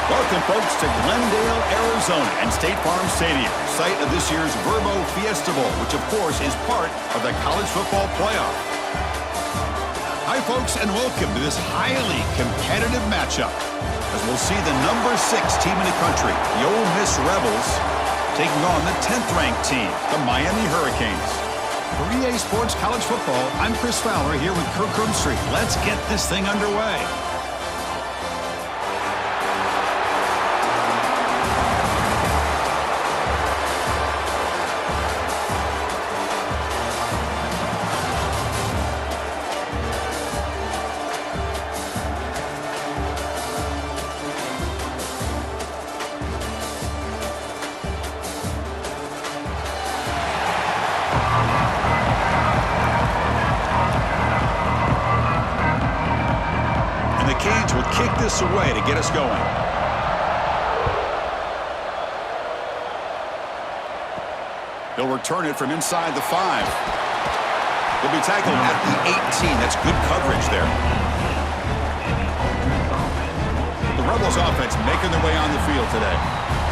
Welcome, folks, to Glendale, Arizona and State Farm Stadium, site of this year's Verbo Fiesta Bowl, which, of course, is part of the college football playoff. Hi, folks, and welcome to this highly competitive matchup, as we'll see the number 6 team in the country, the Ole Miss Rebels, taking on the 10th-ranked team, the Miami Hurricanes. For EA Sports College Football, I'm Chris Fowler here with Kirk Street. Let's get this thing underway. Will kick this away to get us going. He'll return it from inside the 5. He'll be tackled at the 18. That's good coverage there. The Rebels offense making their way on the field today.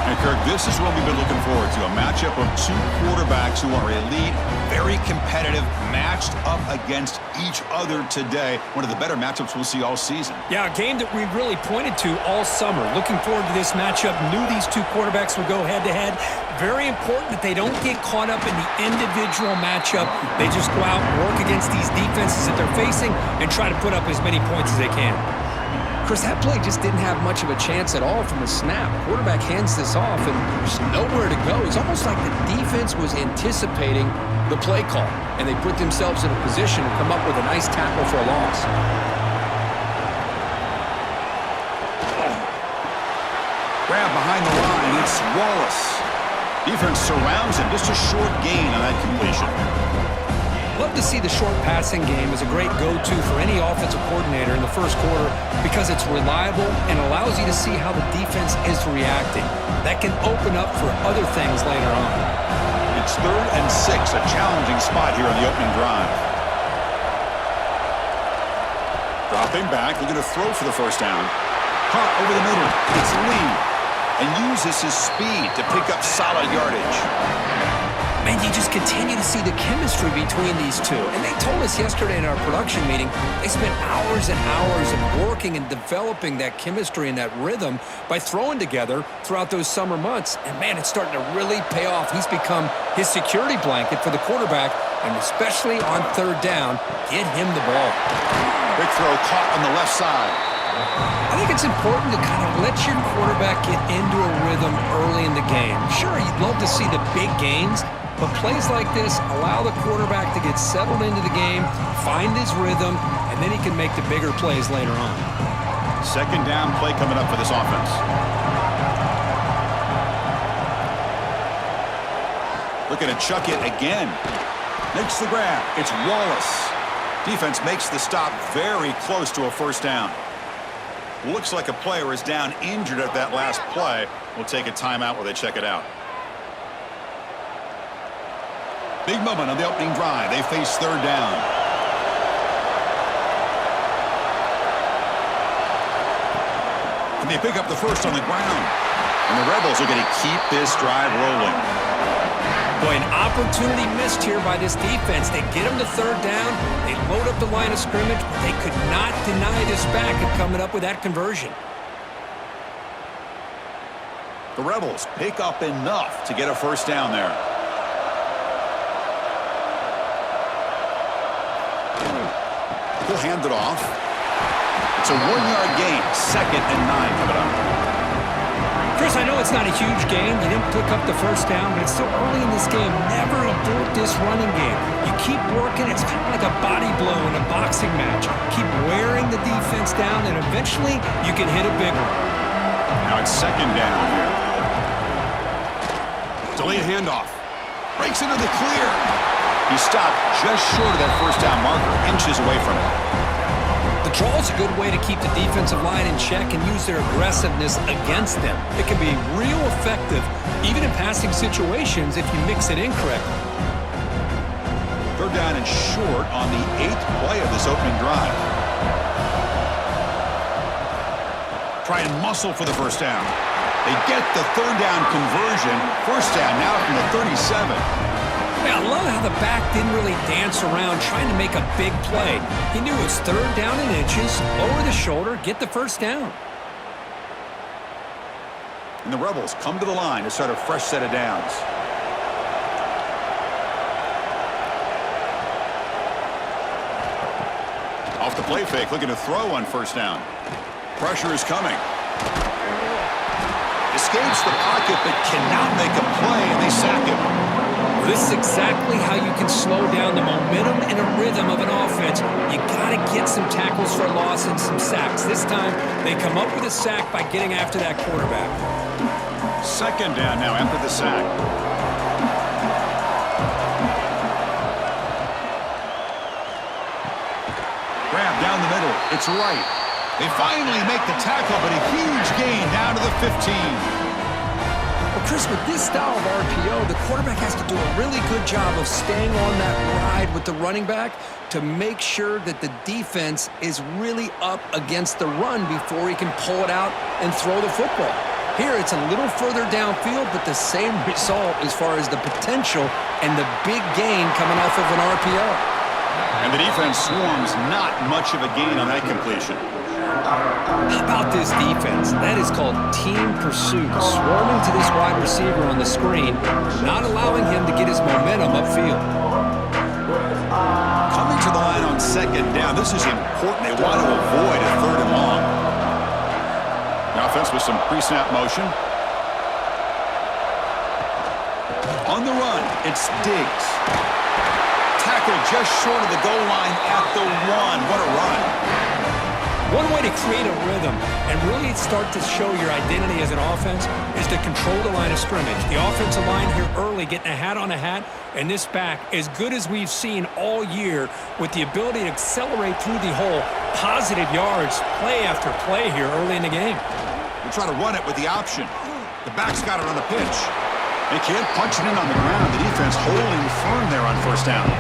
And Kirk, this is what we've been looking forward to, a matchup of 2 quarterbacks who are elite, very competitive, matched up against each other today. One of the better matchups we'll see all season. Yeah, a game that we really pointed to all summer. Looking forward to this matchup. Knew these 2 quarterbacks would go head-to-head. Very important that they don't get caught up in the individual matchup. They just go out and work against these defenses that they're facing and try to put up as many points as they can. Chris, that play just didn't have much of a chance at all from the snap. Quarterback hands this off, and there's nowhere to go. It's almost like the defense was anticipating the play call, and they put themselves in a position to come up with a nice tackle for a loss. Grab behind the line. It's Wallace. Defense surrounds him. Just a short gain on that completion. Love to see the short passing game as a great go-to for any offensive coordinator in the first quarter because it's reliable and allows you to see how the defense is reacting. That can open up for other things later on. It's 3rd and 6, a challenging spot here on the opening drive. Dropping back, looking to throw for the first down. Caught over the middle. It's Lee. And uses his speed to pick up solid yardage. Man, you just continue to see the chemistry between these 2. And they told us yesterday in our production meeting, they spent hours and hours of working and developing that chemistry and that rhythm by throwing together throughout those summer months. And, man, it's starting to really pay off. He's become his security blanket for the quarterback, and especially on 3rd down, get him the ball. Big throw caught on the left side. I think it's important to kind of let your quarterback get into a rhythm early in the game. Sure, you'd love to see the big gains, but plays like this allow the quarterback to get settled into the game, find his rhythm, and then he can make the bigger plays later on. 2nd down play coming up for this offense. Looking to chuck it again. Makes the grab. It's Wallace. Defense makes the stop very close to a first down. Looks like a player is down injured at that last play. We'll take a timeout while they check it out. Big moment on the opening drive. They face 3rd down. And they pick up the first on the ground. And the Rebels are going to keep this drive rolling. Boy, an opportunity missed here by this defense. They get them to 3rd down. They load up the line of scrimmage, but they could not deny this back and coming up with that conversion. The Rebels pick up enough to get a first down there. He'll hand it off. It's a 1-yard gain. 2nd and 9 coming up. Chris, I know it's not a huge game. You didn't pick up the first down, but it's still early in this game. Never abort this running game. You keep working. It's kind of like a body blow in a boxing match. Keep wearing the defense down, and eventually you can hit a big one. Now it's 2nd down here. Delayed handoff. Breaks into the clear. He stopped just short of that first down marker, inches away from it. The draw is a good way to keep the defensive line in check and use their aggressiveness against them. It can be real effective, even in passing situations, if you mix it in correctly. 3rd down and short on the 8th play of this opening drive. Try and muscle for the first down. They get the third down conversion. First down now from the 37. Yeah, I love how the back didn't really dance around trying to make a big play. He knew it's third down in inches, lower the shoulder, get the first down. And the Rebels come to the line to start a fresh set of downs. Off the play fake, looking to throw on first down. Pressure is coming. Escapes the pocket, but cannot make a play, and they sack him. This is exactly how you can slow down the momentum and a rhythm of an offense. You got to get some tackles for loss and some sacks. This time, they come up with a sack by getting after that quarterback. Second down now after the sack. Grab down the middle. It's right. They finally make the tackle, but a huge gain down to the 15. Well, Chris, with this style of RPO, the quarterback has to do a really good job of staying on that ride with the running back to make sure that the defense is really up against the run before he can pull it out and throw the football. Here, it's a little further downfield, but the same result as far as the potential and the big gain coming off of an RPO. And the defense swarms not much of a gain on that completion. How about this defense? That is called team pursuit. Swarming to this wide receiver on the screen, not allowing him to get his momentum upfield. Coming to the line on second down, this is important. They want to avoid a third and long. The offense with some pre-snap motion. On the run, it's Diggs. Tackled just short of the goal line at the 1. What a run. One way to create a rhythm and really start to show your identity as an offense is to control the line of scrimmage. The offensive line here early getting a hat on a hat, and this back as good as we've seen all year with the ability to accelerate through the hole. Positive yards, play after play here early in the game. They try to run it with the option. The back's got it on the pitch. They can't punch it in on the ground. The defense holding firm there on first down.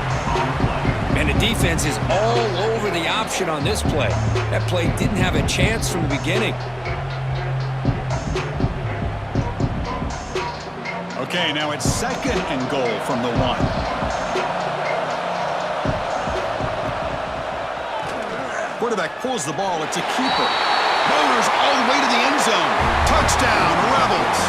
And the defense is all over the option on this play. That play didn't have a chance from the beginning. Okay, now it's second and goal from the 1. Quarterback pulls the ball. It's a keeper. Motors all the way to the end zone. Touchdown, Rebels.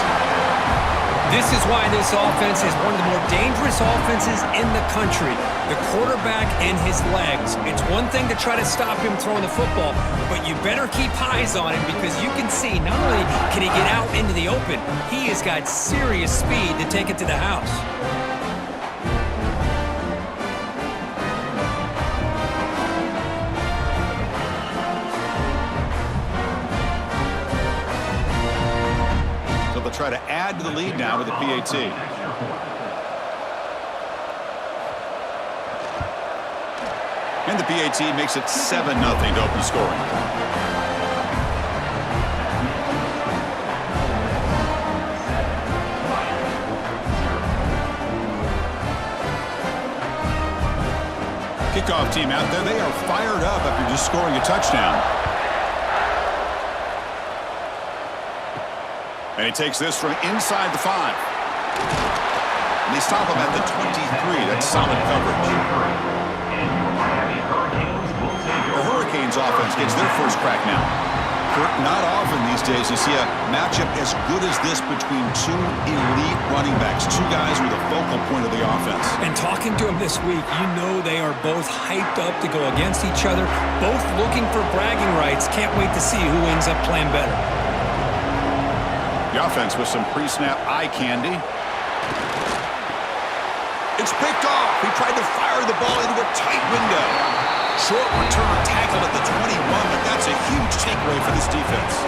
This is why this offense is one of the more dangerous offenses in the country. The quarterback and his legs. It's one thing to try to stop him throwing the football, but you better keep eyes on him because you can see not only can he get out into the open, he has got serious speed to take it to the house. Try to add to the lead now with the PAT. And the PAT makes it 7-0 to open scoring. Kickoff team out there. They are fired up after just scoring a touchdown. And he takes this from inside the 5. And they stop him at the 23. That's solid coverage. The Hurricanes offense gets their first crack now. Kurt, not often these days you see a matchup as good as this between two elite running backs. Two guys who are the focal point of the offense. And talking to them this week, you know they are both hyped up to go against each other, both looking for bragging rights. Can't wait to see who ends up playing better. The offense with some pre-snap eye candy. It's picked off. He tried to fire the ball into a tight window. Short return tackled at the 21, but that's a huge takeaway for this defense.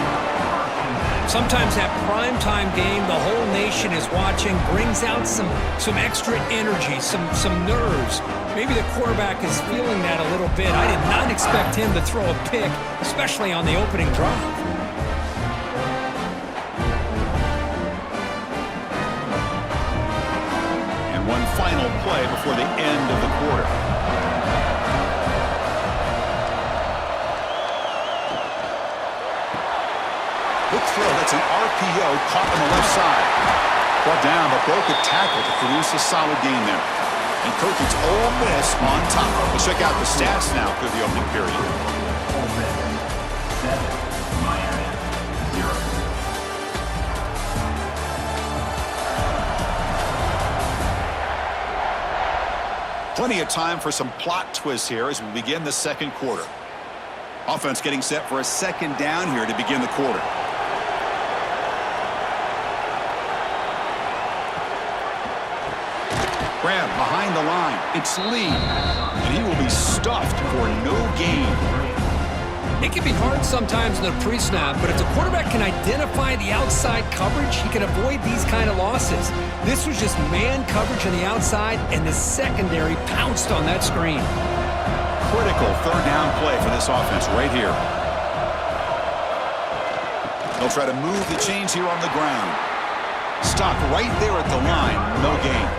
Sometimes that primetime game, the whole nation is watching, brings out some extra energy, some nerves. Maybe the quarterback is feeling that a little bit. I did not expect him to throw a pick, especially on the opening drive. One final play before the end of the quarter. It's an RPO caught on the left side. Brought down, but broke a tackle to produce a solid gain there. And Kirkland's Ole Miss on top. We'll check out the stats now through the opening period. Ole Miss 7, Miami 0. Plenty of time for some plot twists here as we begin the second quarter. Offense getting set for a second down here to begin the quarter. Grab behind the line. It's Lee. And he will be stuffed for no gain. It can be hard sometimes in the pre-snap, but if the quarterback can identify the outside coverage, he can avoid these kind of losses. This was just man coverage on the outside, and the secondary pounced on that screen. Critical third down play for this offense right here. They'll try to move the chains here on the ground. Stop right there at the line. No gain.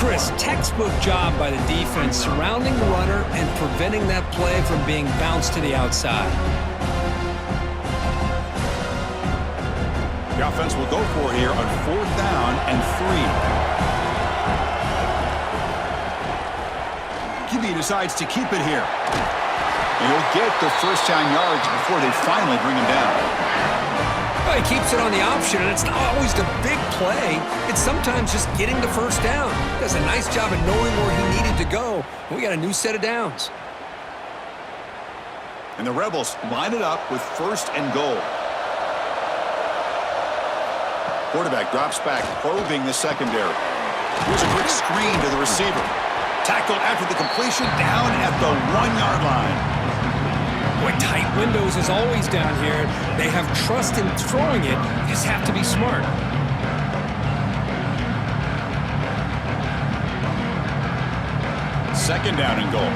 Chris, textbook job by the defense surrounding the runner and preventing that play from being bounced to the outside. The offense will go for it here on 4th down and 3. QB decides to keep it here. And he'll get the first down yards before they finally bring him down. Well, he keeps it on the option, and it's not always the big play. It's sometimes just getting the first down. Does a nice job of knowing where he needed to go. We got a new set of downs. And the Rebels line it up with 1st and goal. Quarterback drops back, probing the secondary. Here's a quick screen to the receiver. Tackled after the completion, down at the 1-yard line. Boy, tight windows is always down here. They have trust in throwing it. You just have to be smart. Second down and goal.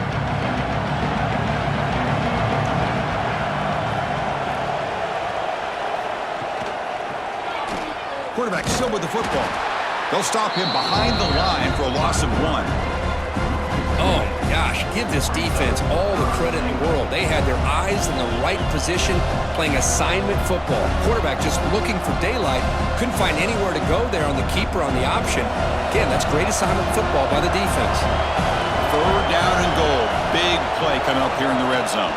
Quarterback still with the football. They'll stop him behind the line for a loss of 1. Oh, my gosh, give this defense all the credit in the world. They had their eyes in the right position, playing assignment football. Quarterback just looking for daylight. Couldn't find anywhere to go there on the keeper on the option. Again, that's great assignment football by the defense. 3rd down and goal. Big play coming up here in the red zone.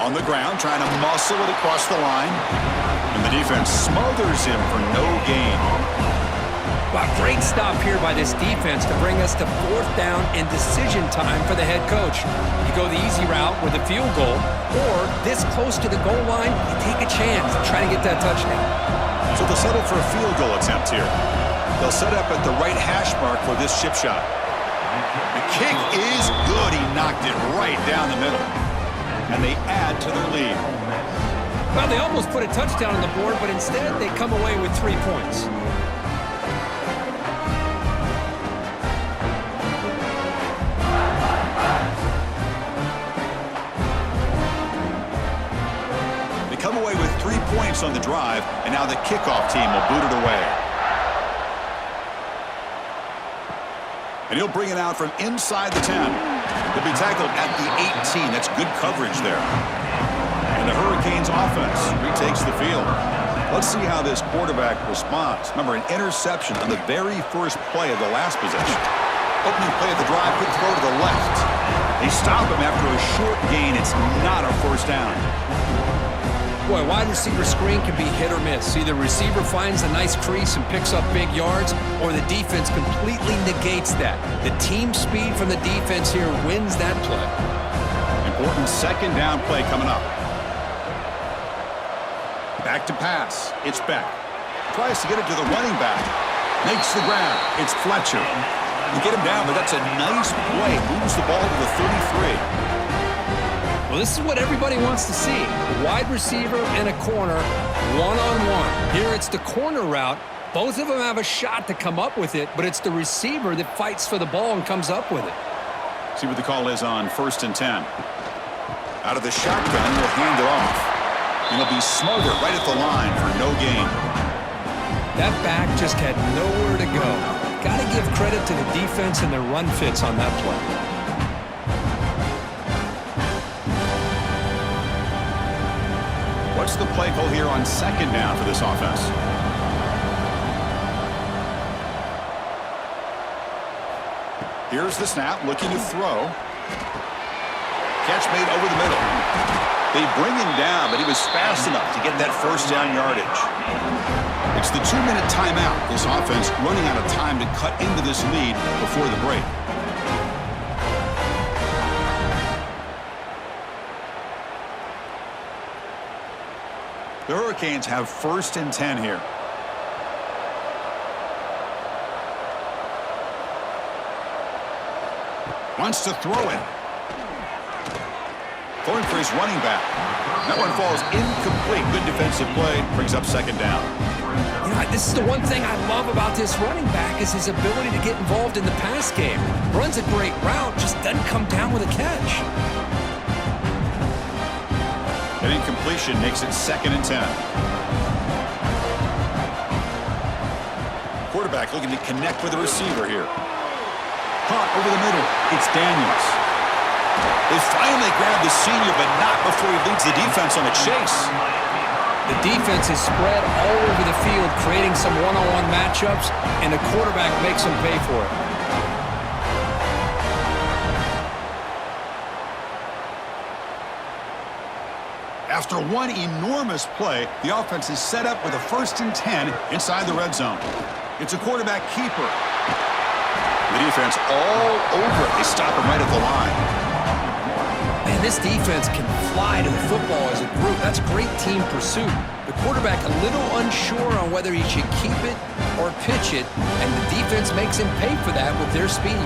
On the ground, trying to muscle it across the line. And the defense smothers him for no gain. Wow, great stop here by this defense to bring us to 4th down and decision time for the head coach. You go the easy route with a field goal, or this close to the goal line, you take a chance to try to get that touchdown. So they'll settle for a field goal attempt here. They'll set up at the right hash mark for this chip shot. The kick is good. He knocked it right down the middle. And they add to their lead. Well, they almost put a touchdown on the board, but instead they come away with 3 points. Come away with 3 points on the drive, and now the kickoff team will boot it away. And he'll bring it out from inside the 10. He'll be tackled at the 18. That's good coverage there. And the Hurricanes offense retakes the field. Let's see how this quarterback responds. Remember, an interception on the very first play of the last possession. Opening play of the drive, quick throw to the left. They stop him after a short gain. It's not a first down. Boy, wide receiver screen can be hit or miss. Either receiver finds a nice crease and picks up big yards, or the defense completely negates that. The team speed from the defense here wins that play. Important second down play coming up. Back to pass. It's Beck. Tries to get it to the running back. Makes the grab. It's Fletcher. You get him down, but that's a nice play. Moves the ball to the 33. Well, this is what everybody wants to see. A wide receiver and a corner, one-on-one. Here it's the corner route. Both of them have a shot to come up with it, but it's the receiver that fights for the ball and comes up with it. See what the call is on 1st and 10. Out of the shotgun, he'll hand it off. And he'll be smothered right at the line for no gain. That back just had nowhere to go. Got to give credit to the defense and their run fits on that play. What's the play call here on second down for this offense? Here's the snap, looking to throw. Catch made over the middle. They bring him down, but he was fast enough to get that first down yardage. It's the 2-minute timeout. This offense running out of time to cut into this lead before the break. The Hurricanes have 1st and 10 here. Wants to throw it. Throwing for his running back. That one falls incomplete. Good defensive play. Brings up second down. You know, this is the one thing I love about this running back is his ability to get involved in the pass game. Runs a great route, just doesn't come down with a catch. An incompletion makes it 2nd and 10. Quarterback looking to connect with the receiver here. Caught over the middle. It's Daniels. They finally grab the senior, but not before he leads the defense on a chase. The defense is spread all over the field, creating some one-on-one matchups, and the quarterback makes them pay for it. After one enormous play, the offense is set up with a 1st and 10 inside the red zone. It's a quarterback keeper. The defense all over it. They stop him right at the line. Man, this defense can fly to the football as a group. That's great team pursuit. The quarterback a little unsure on whether he should keep it or pitch it, and the defense makes him pay for that with their speed.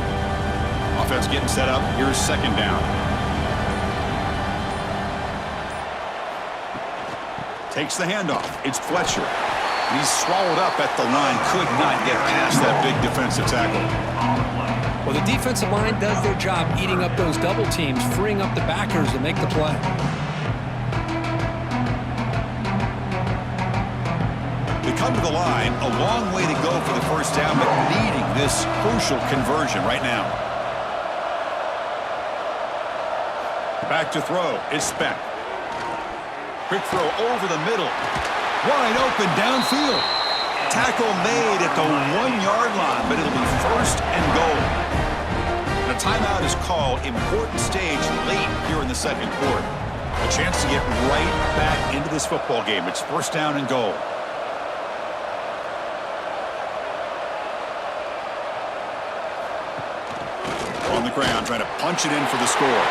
Offense getting set up. Here's second down. Takes the handoff. It's Fletcher. He's swallowed up at the line. Could not get past that big defensive tackle. Well, the defensive line does their job eating up those double teams, freeing up the backers to make the play. They come to the line, a long way to go for the first down, but needing this crucial conversion right now. Back to throw. It's Speck. Quick throw over the middle. Wide open downfield. Tackle made at the 1-yard line, but it'll be 1st and goal. And a timeout is called. Important stage late here in the second quarter. A chance to get right back into this football game. It's 1st down and goal. On the ground, trying to punch it in for the score.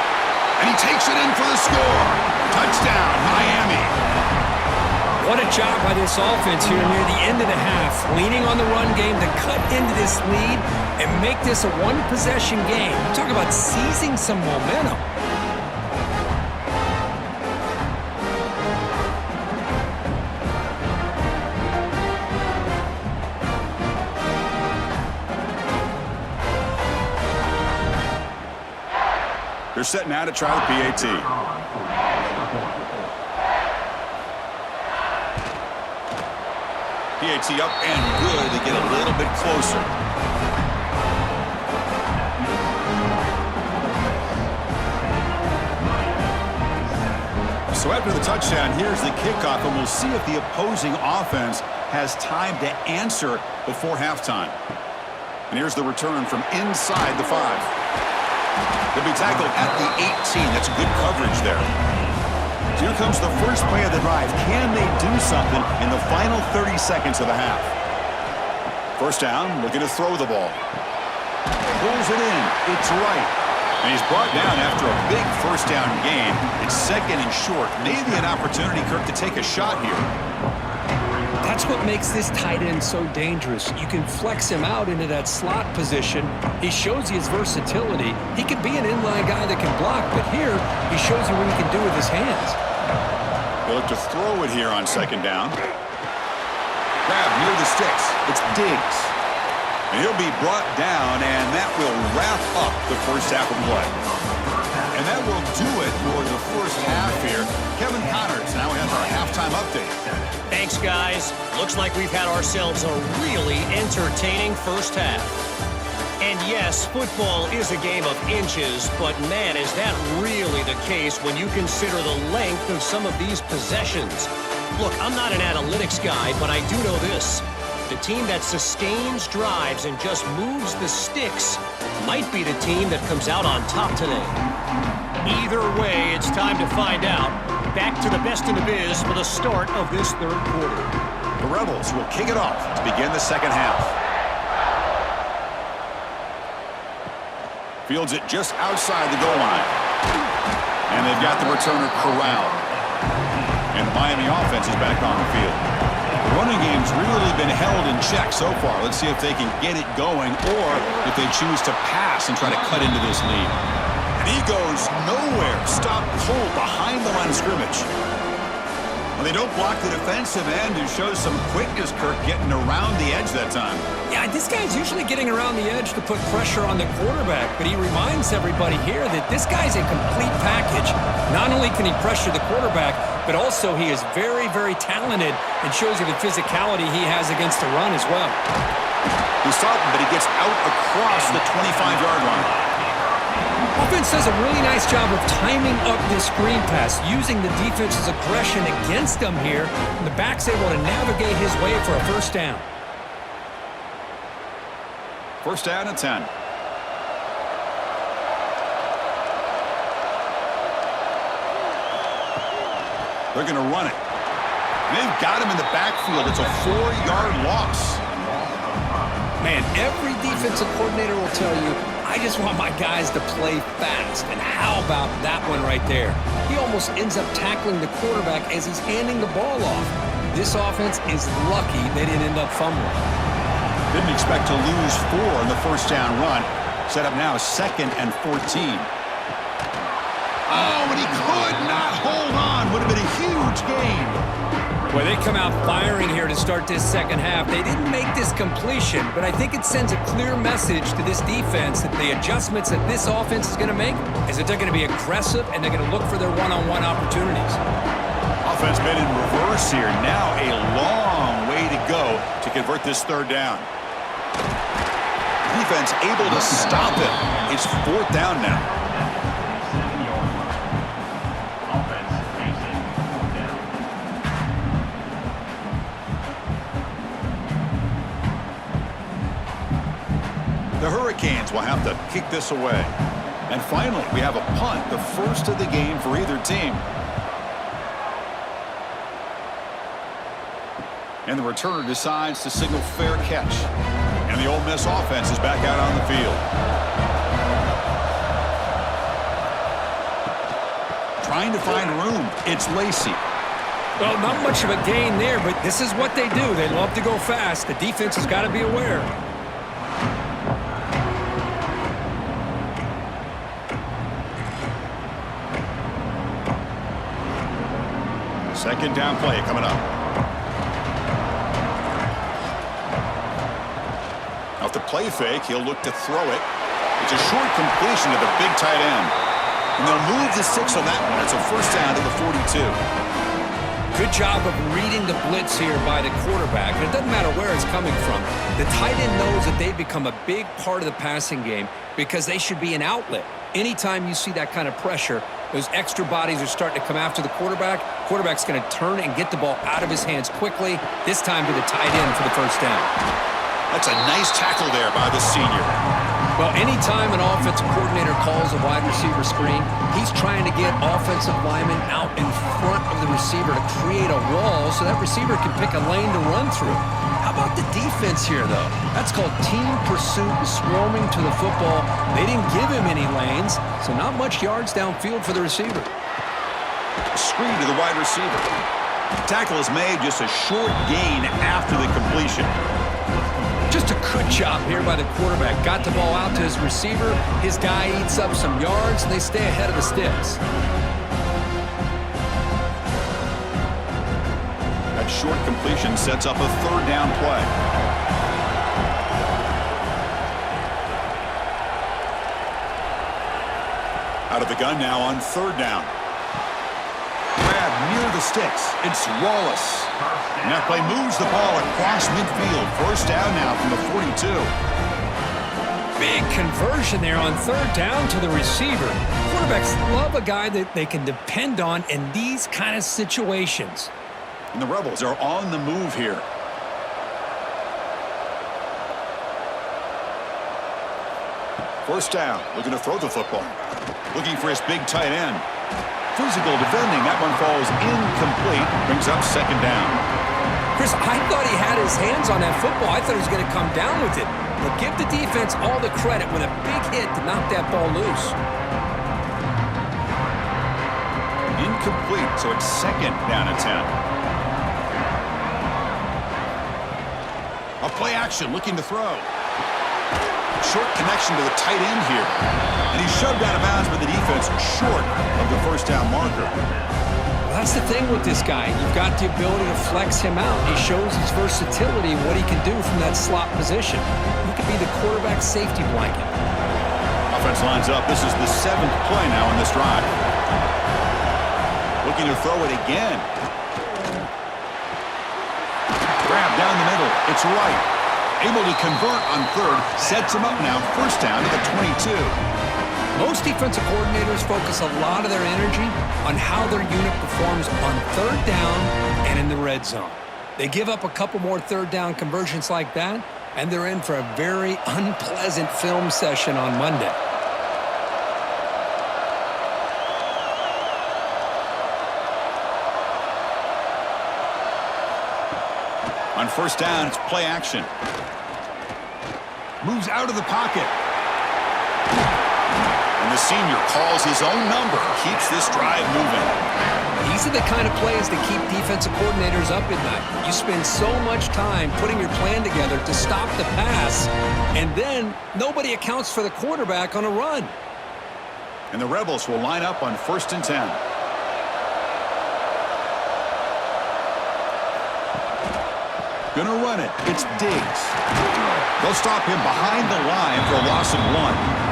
And he takes it in for the score. Touchdown, Miami. What a job by this offense here near the end of the half, leaning on the run game to cut into this lead and make this a one-possession game. Talk about seizing some momentum. They're set now to try the PAT. PAT up and good. They get a little bit closer. So after the touchdown, here's the kickoff, and we'll see if the opposing offense has time to answer before halftime. And here's the return from inside the 5. They'll be tackled at the 18. That's good coverage there. Here comes the first play of the drive. Can they do something in the final 30 seconds of the half? First down, looking to throw the ball. Pulls it in. It's right. And he's brought down after a big first down gain. It's 2nd and short. Maybe an opportunity, Kirk, to take a shot here. That's what makes this tight end so dangerous. You can flex him out into that slot position. He shows you his versatility. He could be an inline guy that can block, but here he shows you what he can do with his hands. They'll look to throw it here on second down. Grab near the sticks. It's Diggs. And he'll be brought down, and that will wrap up the first half of play. And that will do it for the first half here. Kevin Connors now has our halftime update. Thanks, guys. Looks like we've had ourselves a really entertaining first half. And yes, football is a game of inches, but man, is that really the case when you consider the length of some of these possessions. Look, I'm not an analytics guy, but I do know this. The team that sustains drives and just moves the sticks might be the team that comes out on top today. Either way, it's time to find out. Back to the best in the biz for the start of this third quarter. The Rebels will kick it off to begin the second half. Fields it just outside the goal line. And they've got the returner corralled. And the Miami offense is back on the field. The running game's really been held in check so far. Let's see if they can get it going or if they choose to pass and try to cut into this lead. And he goes nowhere. Stop cold behind the line of scrimmage. Well, they don't block the defensive end and shows some quickness, Kirk, getting around the edge that time. Yeah, this guy's usually getting around the edge to put pressure on the quarterback, but he reminds everybody here that this guy's a complete package. Not only can he pressure the quarterback, but also he is very, very talented and shows you the physicality he has against the run as well. He's something, but he gets out across the 25-yard line. Offense does a really nice job of timing up this screen pass, using the defense's aggression against them here, and the back's able to navigate his way for a first down. First down and 10. They're going to run it. They've got him in the backfield. It's a 4-yard loss. Man, every defensive coordinator will tell you, I just want my guys to play fast. And how about that one right there? He almost ends up tackling the quarterback as he's handing the ball off. This offense is lucky they didn't end up fumbling. Didn't expect to lose 4 in the first down run. Set up now 2nd and 14. Oh, and he could not hold on. Would have been a huge gain. Well, they come out firing here to start this second half. They didn't make this completion, but I think it sends a clear message to this defense that the adjustments that this offense is going to make is that they're going to be aggressive and they're going to look for their one-on-one opportunities. Offense been in reverse here. Now a long way to go to convert this third down. Defense able to stop it. It's 4th down now. The Hurricanes will have to kick this away. And finally, we have a punt, the first of the game for either team. And the returner decides to signal fair catch. And the Ole Miss offense is back out on the field. Trying to find room. It's Lacey. Well, not much of a gain there, but this is what they do. They love to go fast. The defense has got to be aware. Second down play coming up. Off the play fake, he'll look to throw it. It's a short completion to the big tight end. And they'll move the 6 on that one. It's a first down to the 42. Good job of reading the blitz here by the quarterback. And it doesn't matter where it's coming from. The tight end knows that they've become a big part of the passing game because they should be an outlet. Anytime you see that kind of pressure, those extra bodies are starting to come after the quarterback. Quarterback's going to turn and get the ball out of his hands quickly, this time to the tight end for the first down. That's a nice tackle there by the senior. Well, anytime an offensive coordinator calls a wide receiver screen, he's trying to get offensive linemen out in front of the receiver to create a wall so that receiver can pick a lane to run through. How about the defense here, though? That's called team pursuit, swarming to the football. They didn't give him any lanes, so not much yards downfield for the receiver. Screen to the wide receiver. Tackle is made, just a short gain after the completion. Just a good job here by the quarterback. Got the ball out to his receiver. His guy eats up some yards, and they stay ahead of the sticks. That short completion sets up a third down play. Out of the gun now on third down. Grab near the sticks. It's Wallace. And that play moves the ball across midfield. First down now from the 42. Big conversion there on third down to the receiver. Quarterbacks love a guy that they can depend on in these kind of situations. And the Rebels are on the move here. First down, looking to throw the football. Looking for his big tight end. Physical defending, that one falls incomplete. Brings up second down. Chris, I thought he had his hands on that football. I thought he was going to come down with it. But give the defense all the credit with a big hit to knock that ball loose. Incomplete, so it's second down and 10. A play action, looking to throw. Short connection to the tight end here. And he's shoved out of bounds by the defense short of the first down marker. Well, that's the thing with this guy. You've got the ability to flex him out. He shows his versatility and what he can do from that slot position. He could be the quarterback's safety blanket. Offense lines up. This is the 7th play now in this drive. Looking to throw it again. Grab down the middle. It's right. Able to convert on third. Sets him up now. First down to the 22. Most defensive coordinators focus a lot of their energy on how their unit performs on third down and in the red zone. They give up a couple more third down conversions like that, and they're in for a very unpleasant film session on Monday. On first down, it's play action. Moves out of the pocket. And the senior calls his own number. Keeps this drive moving. These are the kind of plays that keep defensive coordinators up at night. You spend so much time putting your plan together to stop the pass, and then nobody accounts for the quarterback on a run. And the Rebels will line up on first and 10. Gonna run it. It's Diggs. They'll stop him behind the line for a loss of 1.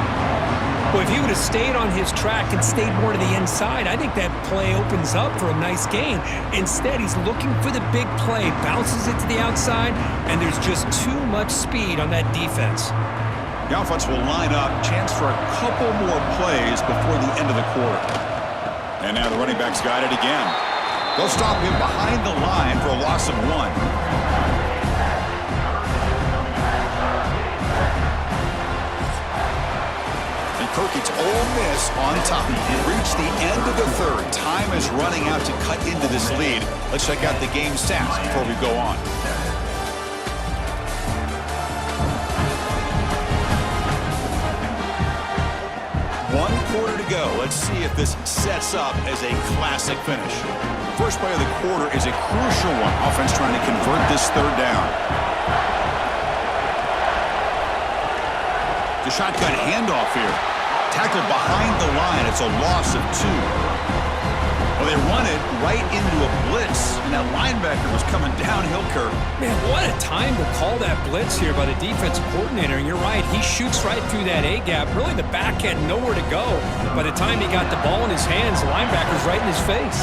Well, if he would have stayed on his track and stayed more to the inside, I think that play opens up for a nice gain. Instead, he's looking for the big play, bounces it to the outside, and there's just too much speed on that defense. The offense will line up. Chance for a couple more plays before the end of the quarter. And now the running back's got it again. They'll stop him behind the line for a loss of 1. Kirk, it's Ole Miss on top. We've reached the end of the third. Time is running out to cut into this lead. Let's check out the game stats before we go on. One quarter to go. Let's see if this sets up as a classic finish. First play of the quarter is a crucial one. Offense trying to convert this third down. The shotgun handoff here. Tackled behind the line. It's a loss of 2. Well, they run it right into a blitz, and that linebacker was coming downhill, Kirk. Man, what a time to call that blitz here by the defensive coordinator. And you're right, he shoots right through that A-gap. Really, the back had nowhere to go. By the time he got the ball in his hands, the linebacker's right in his face.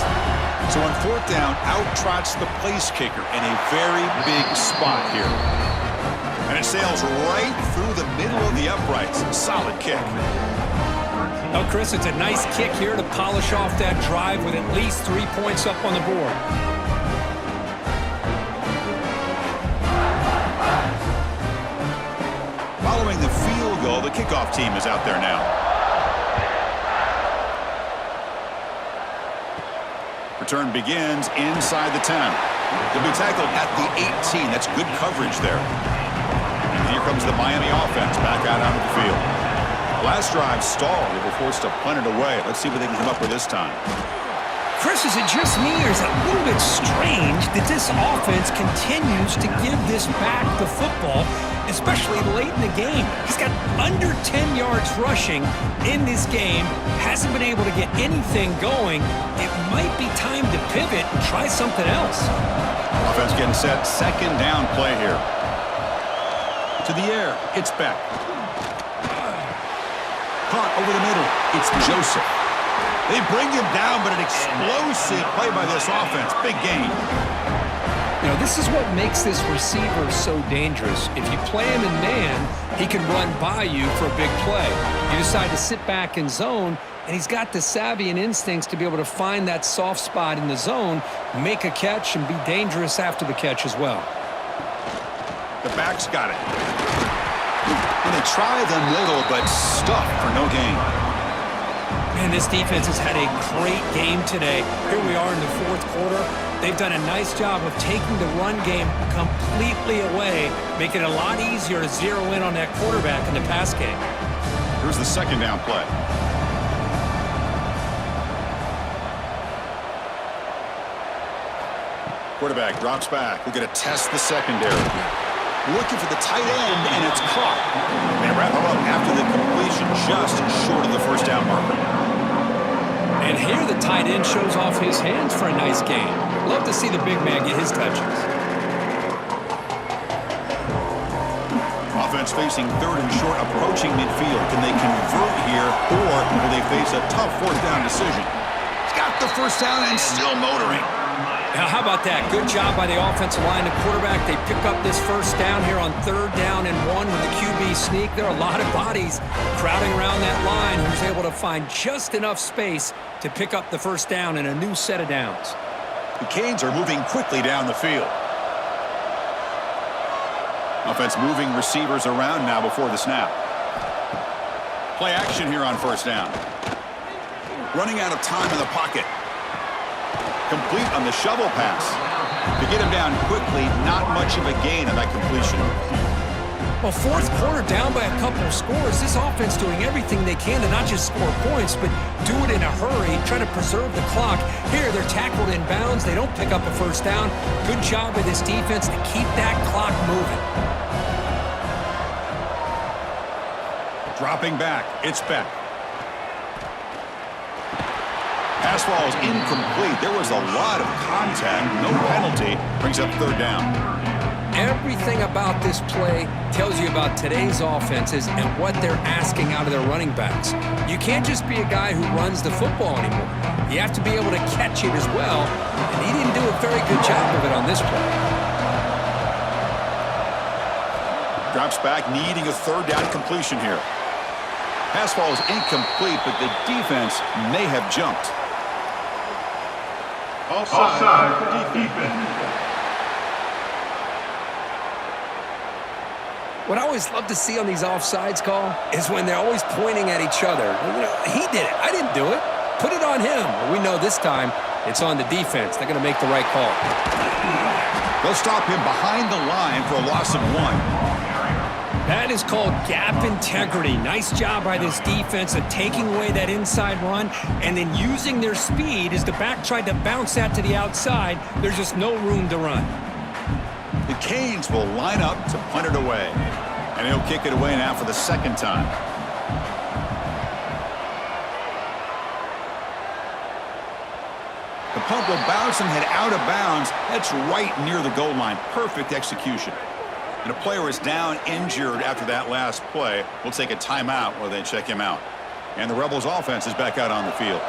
So on fourth down, out trots the place kicker in a very big spot here. And it sails right through the middle of the uprights. Solid kick. Oh, Chris, it's a nice kick here to polish off that drive with at least 3 points up on the board. Following the field goal, the kickoff team is out there now. Return begins inside the 10. They'll be tackled at the 18. That's good coverage there. And here comes the Miami offense back out onto the field. Last drive stalled. They were forced to punt it away. Let's see what they can come up with this time. Chris, is it just me, or is it a little bit strange that this offense continues to give this back the football, especially late in the game? He's got under 10 yards rushing in this game, hasn't been able to get anything going. It might be time to pivot and try something else. Offense getting set. Second down play here. To the air. It's Beck. Caught over the middle. It's Joseph. They bring him down, but an explosive play by this offense. Big gain. You know, This is what makes this receiver so dangerous. If you play him in man, he can run by you for a big play. You decide to sit back in zone, and he's got the savvy and instincts to be able to find that soft spot in the zone, make a catch, and be dangerous after the catch as well. The back's got it. And they try the middle, but stuff for no gain. Man, this defense has had a great game today. Here we are in the fourth quarter. They've done a nice job of taking the run game completely away, making it a lot easier to zero in on that quarterback in the pass game. Here's the second down play. Quarterback drops back. We're going to test the secondary. Looking for the tight end, and it's caught. They wrap him up after the completion, just short of the first down marker. And here the tight end shows off his hands for a nice game. Love to see the big man get his touches. Offense facing third and short, approaching midfield. Can they convert here, or will they face a tough fourth down decision? He's got the first down and still motoring. Now, how about that? Good job by the offensive line. The quarterback, they pick up this first down here on 3rd down and 1 with the QB sneak. There are a lot of bodies crowding around that line who's able to find just enough space to pick up the first down in a new set of downs. The Canes are moving quickly down the field. Offense moving receivers around now before the snap. Play action here on first down. Running out of time in the pocket. Complete on the shovel pass. To get him down quickly, not much of a gain on that completion. Well, fourth quarter down by a couple of scores. This offense doing everything they can to not just score points, but do it in a hurry, try to preserve the clock. Here, they're tackled in bounds. They don't pick up a first down. Good job by this defense to keep that clock moving. Dropping back, it's Beck. Pass ball is incomplete. There was a lot of contact. No penalty. Brings up 3rd down. Everything about this play tells you about today's offenses and what they're asking out of their running backs. You can't just be a guy who runs the football anymore. You have to be able to catch it as well, and he didn't do a very good job of it on this play. Drops back, needing a 3rd down completion here. Pass ball is incomplete, but the defense may have jumped. Offside defense. What I always love to see on these offsides call is when they're always pointing at each other. You know, he did it. I didn't do it. Put it on him. We know this time it's on the defense. They're going to make the right call. They'll stop him behind the line for a loss of 1. That is called gap integrity. Nice job by this defense of taking away that inside run and then using their speed as the back tried to bounce that to the outside. There's just no room to run. The Canes will line up to punt it away. And he'll kick it away now for the 2nd time. The punt will bounce and head out of bounds. That's right near the goal line. Perfect execution. And a player is down injured after that last play. We'll take a timeout while they check him out. And the Rebels offense is back out on the field.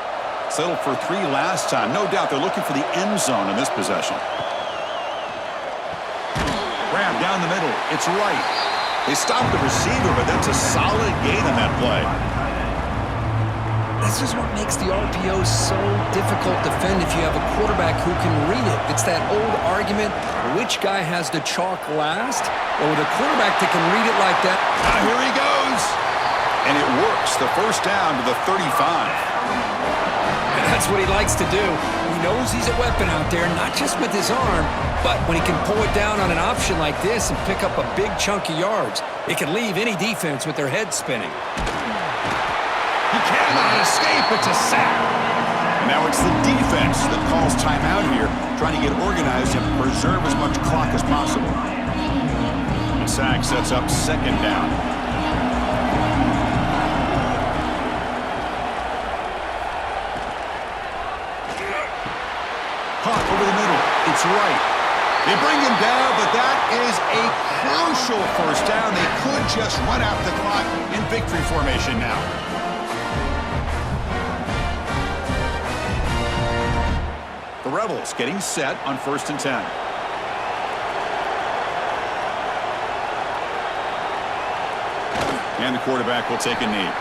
Settled for 3 last time. No doubt they're looking for the end zone in this possession. Grab down the middle. It's right. They stopped the receiver, but that's a solid gain on that play. This is what makes the RPO so difficult to defend if you have a quarterback who can read it. It's that old argument, which guy has the chalk last? Or with a quarterback that can read it like that. Here he goes. And it works. The first down to the 35. And that's what he likes to do. He knows he's a weapon out there, not just with his arm, but when he can pull it down on an option like this and pick up a big chunk of yards, it can leave any defense with their head spinning. He cannot escape. It's a sack. Now it's the defense that calls timeout here, trying to get organized and preserve as much clock as possible. The sack sets up 2nd down. Caught over the middle. It's right. They bring him down, but that is a crucial first down. They could just run out the clock in victory formation now. The Rebels getting set on 1st and 10. And the quarterback will take a knee.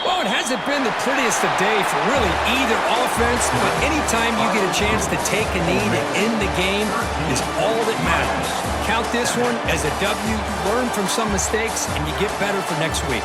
Well, it hasn't been the prettiest of day for really either offense, but anytime you get a chance to take a knee to end the game is all that matters. Count this one as a W. You learn from some mistakes, and you get better for next week.